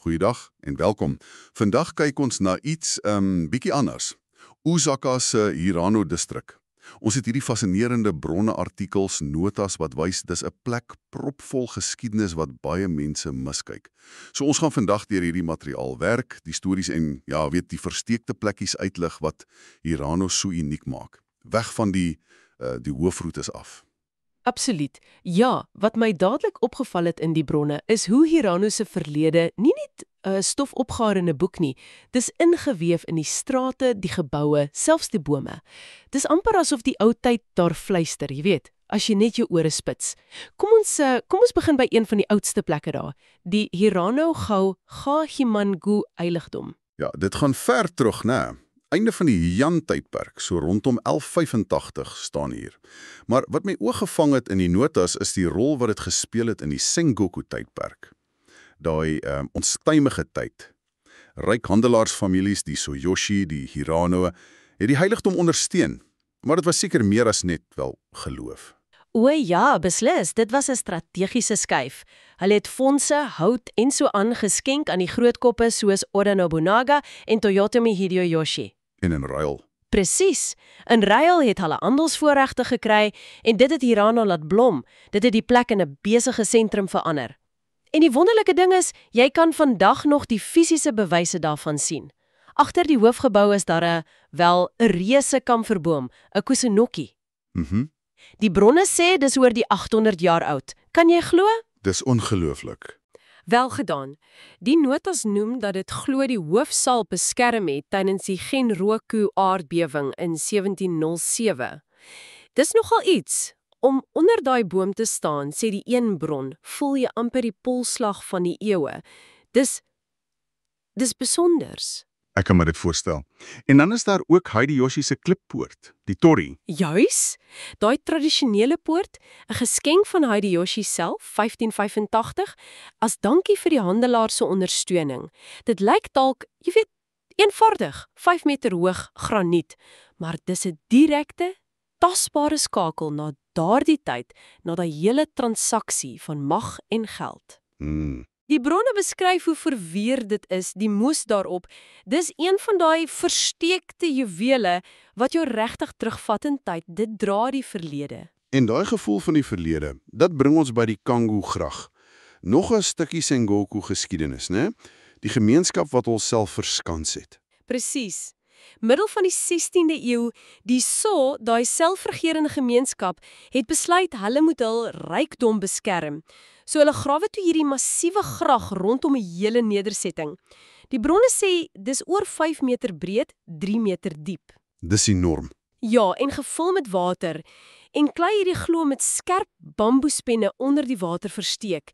Goeiedag en welkom. Vandag kyk ons na iets bietjie anders. Osaka se Hirano-distrik. Ons het hierdie fascinerende bronne, artikels, notas wat wys dis 'n plek propvol geskiedenis wat baie mense miskyk. So ons gaan vandag deur hierdie materiaal werk, die stories en die versteekte plekkies uitlig wat Hirano so uniek maak. Weg van die hoofroetes af. Absoluut. Ja, wat my dadelik opgeval het in die bronne is hoe Hirano se verlede nie net stof opgaar in 'n boek nie. Dis ingeweef in die strate, die geboue, selfs die bome. Dis amper asof die ou tyd daar fluister, jy weet, as jy net jou ore spits. Kom ons begin by een van die oudste plekke daar, die Hirano-gou Hachiman-gu eiligdom. Ja, dit gaan ver terug, né? Einde van die Heian-tydperk, so rondom 1185 staan hier. Maar wat my oog gevang het in die notas is die rol wat dit gespeel het in die Sengoku-tydperk. Daai onstuimige tyd. Ryk handelaarsfamilies, die Soyoshi, die Hirano, het die heiligdom ondersteun. Maar dit was seker meer as net wel geloof. O ja, beslis, dit was 'n strategiese skuif. Hulle het fondse, hout en so aan geskenk aan die groot koppe soos Oda Nobunaga en Toyotomi Hideyoshi. En in ruil. Presies. In ruil het hulle handelsvoorregte gekry en dit het Hirano laat blom. Dit het die plek in 'n besige sentrum verander. En die wonderlike ding is, jy kan vandag nog die fisiese bewyse daarvan sien. Agter die hoofgebou is daar 'n reuse kamferboom, 'n kusunoki. Die bronne sê dis oor die 800 jaar oud. Kan jy glo? Dis ongelooflik. Wel gedaan. Die notas noem dat dit glo die hoofsaal beskerm het tydens die Genroku aardbewing in 1707. Dis nogal iets. Om onder daai boom te staan, sê die een bron, voel jy amper die polsslag van die eeue. Dis besonders. Ek kan my dit voorstel. En dan is daar ook Hideyoshi se klippoort, die torii. Juis, daai tradisionele poort, 'n geskenk van Hideyoshi self, 1585, as dankie vir die handelaar se ondersteuning. Dit lyk dalk, jy weet, eenvoudig, 5 meter hoog graniet, maar dis 'n direkte, tasbare skakel na daardie tyd, na daai hele transaksie van mag en geld. Die bronne beskryf hoe verweer dit is, die moes daarop. Dis een van daai versteekte juwele wat jou regtig terugvat in tyd. Dit dra die verlede. En daai gevoel van die verlede, dat bring ons by die Kangu-grag. Nog 'n stukkie Sengoku geskiedenis, né? Die gemeenskap wat homself verskans het. Presies. Middel van die 16de eeu, die So, daai selfregerende gemeenskap, het besluit hulle moet hul rykdom beskerm. So hulle grawe toe hierdie massiewe grag rondom 'n hele nedersetting. Die bronne sê dis oor 5 meter breed, 3 meter diep. Dis enorm. Ja, en gevul met water. En klei hierdie glo met skerp bamboespenne onder die water versteek.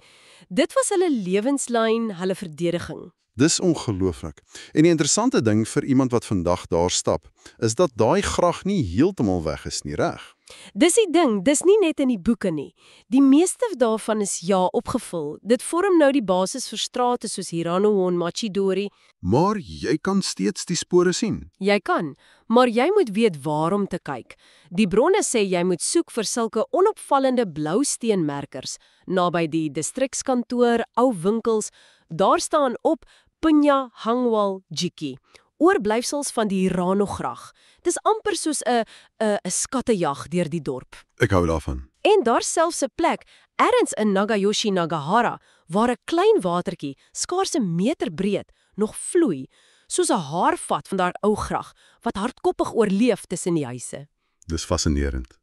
Dit was hulle lewenslyn, hulle verdediging. Dis ongelooflik. En die interessante ding vir iemand wat vandag daar stap, is dat daai grag nie heeltemal weg is nie, reg? Dis die ding, dis nie net in die boeke nie. Die meeste daarvan is opgevul. Dit vorm nou die basis vir strate soos Hirano-hon, Machidori. Maar jy kan steeds die spore sien. Jy kan, maar jy moet weet waarom te kyk. Die bronne sê jy moet soek vir sulke onopvallende blou steenmerkers, naby die distrikskantoor, ou winkels. Daar staan op Punya Hangwal Jiki, oorblyfsels van die Hirano-grag. Dis amper soos 'n skattejag deur die dorp. Ek hou daarvan. En daar selfs 'n plek, ergens in Nagayoshi Nagahara, waar 'n klein watertjie, skaars 'n meter breed, nog vloei, soos 'n haarvat van daai ou grag, wat hardkoppig oorleef tussen die huise. Dis fascinerend.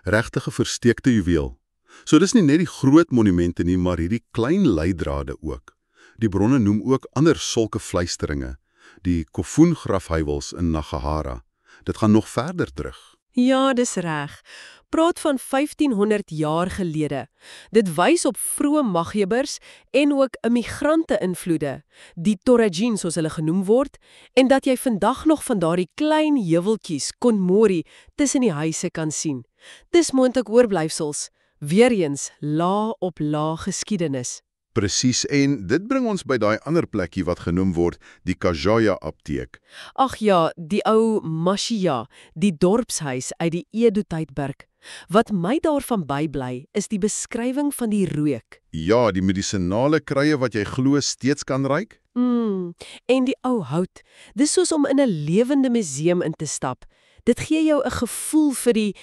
Regtig 'n versteekte juweel. So dis nie net die groot monumente nie, maar hierdie klein leidrade ook. Die bronne noem ook ander sulke fluisteringe, die Kofun-grafhuiwels in Nagahara. Dit gaan nog verder terug. Ja, dis reg. Praat van 1500 jaar gelede. Dit wys op vroeë magjebers en ook immigrante-invloede, die Torajin soos hulle genoem word, en dat jy vandag nog van daardie klein heuweltjies, konmori, tussen die huise kan sien. Dis moontlik oorblyfsels, weer eens laag op laag geskiedenis. Presies, en dit bring ons by daai ander plekkie wat genoem word die Kajaya-apteek. Ag ja, die ou Mashiya, die dorpshuis uit die Edo-tydperk. Wat my daarvan bybly, is die beskrywing van die reuk. Ja, die medisinale kruie wat jy glo steeds kan ruik. En die ou hout. Dis soos om in 'n lewende museum in te stap. Dit gee jou 'n gevoel vir die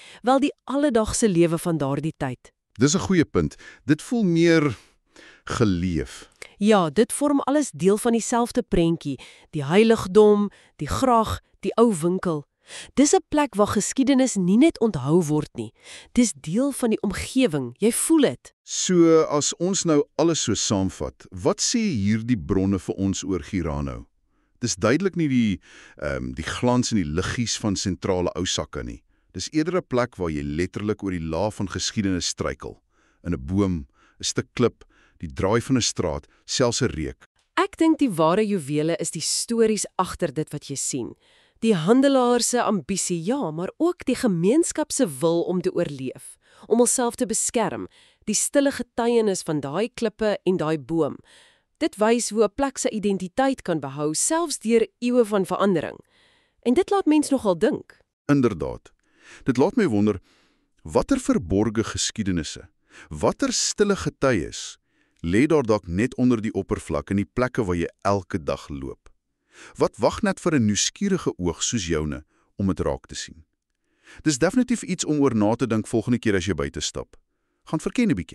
alledaagse lewe van daardie tyd. Dis 'n goeie punt. Dit voel meer geleef. Ja, dit vorm alles deel van dieselfde prentjie. Die heiligdom, die grag, die ou winkel. Dis 'n plek waar geskiedenis nie net onthou word nie. Dis deel van die omgewing. Jy voel dit. So as ons nou alles so saamvat, wat sê hierdie bronne vir ons oor Girano? Dis duidelik nie die glans en die liggies van sentrale Osaka nie. Dis eerder 'n plek waar jy letterlik oor die laag van geskiedenis struikel. In 'n boom, 'n stuk klip, die draai van 'n straat, selfs 'n reuk. Ek dink die ware juwele is die stories agter dit wat jy sien. Die handelaar se ambisie, ja, maar ook die gemeenskap se wil om te oorleef, om homself te beskerm, die stille getuienis van daai klippe en daai boom. Dit wys hoe 'n plek se identiteit kan behou selfs deur eeue van verandering. En dit laat mens nogal dink. Inderdaad. Dit laat my wonder, watter verborge geskiedenisse, watter stille getuies, lê daar dalk net onder die oppervlak in die plekke waar jy elke dag loop? Wat wag net vir 'n nuuskierige oog soos joune om dit raak te sien? Dis definitief iets om oor na te dink volgende keer as jy buite stap. Gaan verken 'n bietjie.